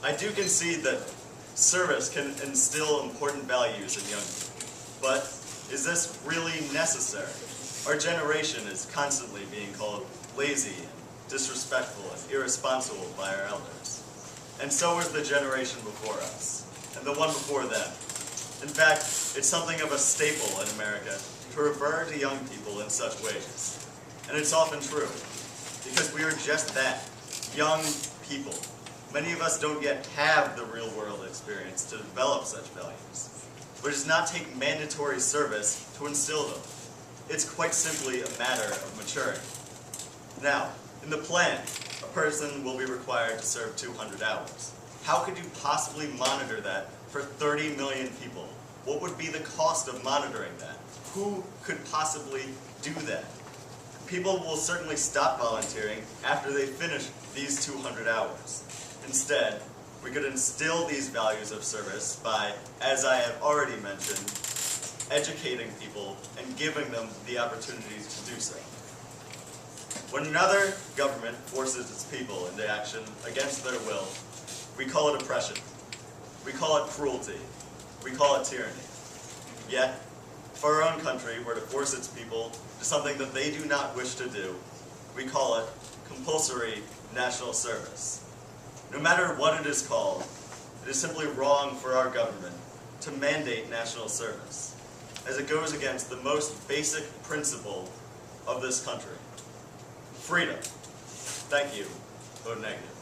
I do concede that service can instill important values in young people, but is this really necessary? Our generation is constantly being called lazy and disrespectful and irresponsible by our elders. And so was the generation before us, and the one before them. In fact, it's something of a staple in America to refer to young people in such ways. And it's often true, because we are just that, young people. Many of us don't yet have the real-world experience to develop such values, but it does not take mandatory service to instill them. It's quite simply a matter of maturing. Now, in the plan, a person will be required to serve 200 hours. How could you possibly monitor that for 30 million people? What would be the cost of monitoring that? Who could possibly do that? People will certainly stop volunteering after they finish these 200 hours. Instead, we could instill these values of service by, as I have already mentioned, educating people and giving them the opportunities to do so. When another government forces its people into action against their will, we call it oppression. We call it cruelty. We call it tyranny. Yet, if our own country were to force its people to something that they do not wish to do, we call it compulsory national service. No matter what it is called, it is simply wrong for our government to mandate national service, as it goes against the most basic principle of this country: freedom. Thank you. Vote negative.